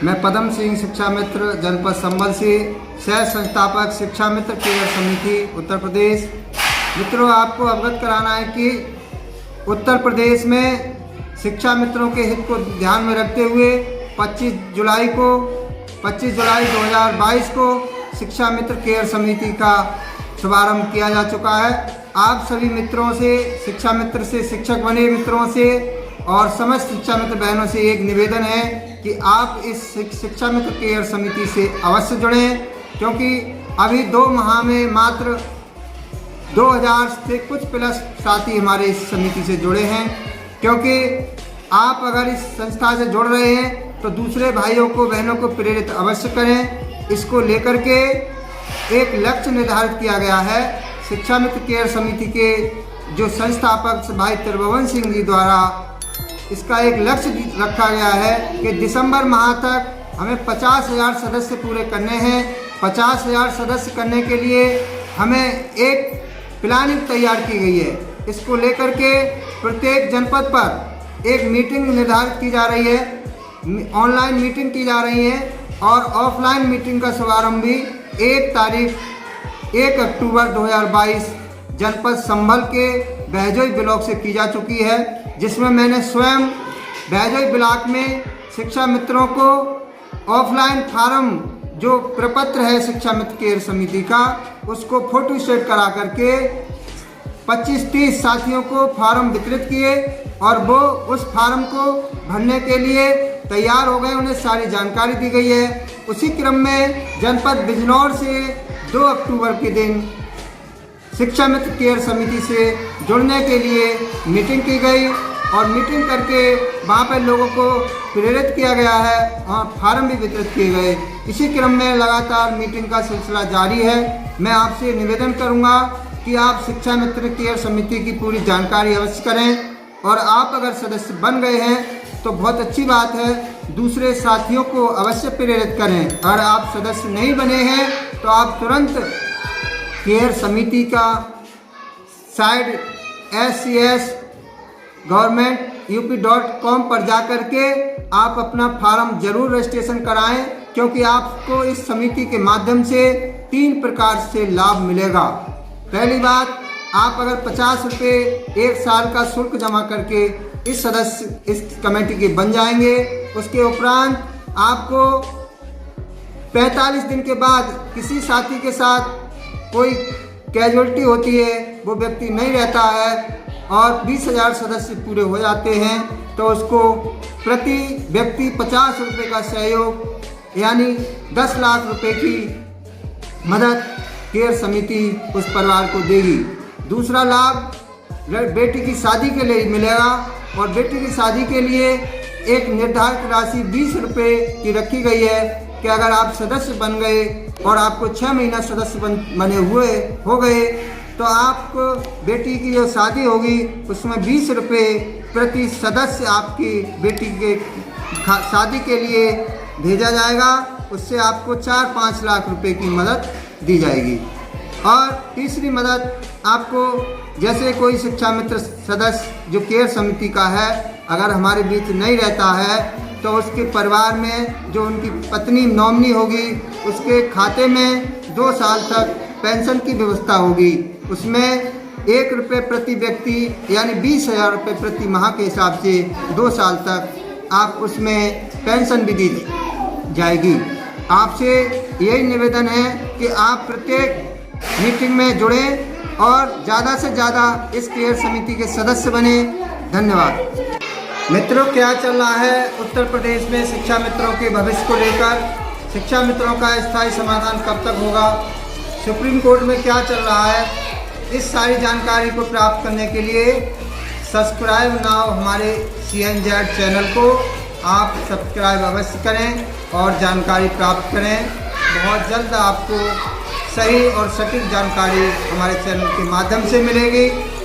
मैं पदम सिंह शिक्षा मित्र जनपद संभल से सह संस्थापक शिक्षा मित्र केयर समिति उत्तर प्रदेश। मित्रों, आपको अवगत कराना है कि उत्तर प्रदेश में शिक्षा मित्रों के हित को ध्यान में रखते हुए 25 जुलाई 2022 को शिक्षा मित्र केयर समिति का शुभारंभ किया जा चुका है। आप सभी मित्रों से, शिक्षा मित्र से, शिक्षक बने मित्रों से और समस्त शिक्षा मित्र बहनों से एक निवेदन है कि आप इस शिक्षा मित्र केयर समिति से अवश्य जुड़ें, क्योंकि अभी 2 माह में मात्र 2000 से कुछ प्लस साथी हमारे इस समिति से जुड़े हैं। क्योंकि आप अगर इस संस्था से जुड़ रहे हैं तो दूसरे भाइयों को, बहनों को प्रेरित अवश्य करें। इसको लेकर के एक लक्ष्य निर्धारित किया गया है। शिक्षा मित्र केयर समिति के जो संस्थापक भाई त्रिभुवन सिंह जी द्वारा इसका एक लक्ष्य रखा गया है कि दिसंबर माह तक हमें 50,000 सदस्य पूरे करने हैं। 50,000 सदस्य करने के लिए हमें एक प्लानिंग तैयार की गई है। इसको लेकर के प्रत्येक जनपद पर एक मीटिंग निर्धारित की जा रही है, ऑनलाइन मीटिंग की जा रही है और ऑफलाइन मीटिंग का शुभारंभ भी 1 अक्टूबर 2022 जनपद संभल के बहजोई ब्लॉक से की जा चुकी है, जिसमें मैंने स्वयं बहजोई ब्लॉक में शिक्षा मित्रों को ऑफलाइन फार्म जो प्रपत्र है शिक्षा मित्र केयर समिति का, उसको फोटो स्टेट करा करके 25-30 साथियों को फार्म वितरित किए और वो उस फार्म को भरने के लिए तैयार हो गए। उन्हें सारी जानकारी दी गई है। उसी क्रम में जनपद बिजनौर से 2 अक्टूबर के दिन शिक्षा मित्र केयर समिति से जुड़ने के लिए मीटिंग की गई और मीटिंग करके वहाँ पर लोगों को प्रेरित किया गया है और फार्म भी वितरित किए गए। इसी क्रम में लगातार मीटिंग का सिलसिला जारी है। मैं आपसे निवेदन करूँगा कि आप शिक्षा मित्र केयर समिति की पूरी जानकारी अवश्य करें और आप अगर सदस्य बन गए हैं तो बहुत अच्छी बात है। दूसरे साथियों को अवश्य प्रेरित करें। अगर आप सदस्य नहीं बने हैं तो आप तुरंत केयर समिति का साइट scgovernmentup.com पर जाकर के आप अपना फार्म जरूर रजिस्ट्रेशन कराएं, क्योंकि आपको इस समिति के माध्यम से 3 प्रकार से लाभ मिलेगा। पहली बात, आप अगर 50 रुपये 1 साल का शुल्क जमा करके इस सदस्य इस कमेटी के बन जाएंगे, उसके उपरांत आपको 45 दिन के बाद किसी साथी के साथ कोई कैजुअलिटी होती है, वो व्यक्ति नहीं रहता है और 20,000 सदस्य पूरे हो जाते हैं, तो उसको प्रति व्यक्ति 50 रुपये का सहयोग यानी 10 लाख रुपए की मदद केयर समिति उस परिवार को देगी। दूसरा लाभ बेटी की शादी के लिए मिलेगा और बेटी की शादी के लिए एक निर्धारित राशि 20 रुपये की रखी गई है कि अगर आप सदस्य बन गए और आपको 6 महीना सदस्य बने हुए हो गए तो आपको बेटी की जो शादी होगी उसमें 20 रुपये प्रति सदस्य आपकी बेटी के शादी के लिए भेजा जाएगा। उससे आपको 4-5 लाख रुपए की मदद दी जाएगी। और तीसरी मदद आपको, जैसे कोई शिक्षा मित्र सदस्य जो केयर समिति का है अगर हमारे बीच नहीं रहता है तो उसके परिवार में जो उनकी पत्नी नॉमिनी होगी उसके खाते में 2 साल तक पेंशन की व्यवस्था होगी। उसमें 1 रुपये प्रति व्यक्ति यानी 20,000 रुपये प्रति माह के हिसाब से 2 साल तक आप उसमें पेंशन भी दी जाएगी। आपसे यही निवेदन है कि आप प्रत्येक मीटिंग में जुड़ें और ज़्यादा से ज़्यादा इस केयर समिति के सदस्य बने। धन्यवाद। मित्रों, क्या चल रहा है उत्तर प्रदेश में शिक्षा मित्रों के भविष्य को लेकर? शिक्षा मित्रों का स्थायी समाधान कब तक होगा? सुप्रीम कोर्ट में क्या चल रहा है? इस सारी जानकारी को प्राप्त करने के लिए सब्सक्राइब नाउ हमारे CNZ चैनल को आप सब्सक्राइब अवश्य करें और जानकारी प्राप्त करें। बहुत जल्द आपको सही और सटीक जानकारी हमारे चैनल के माध्यम से मिलेगी।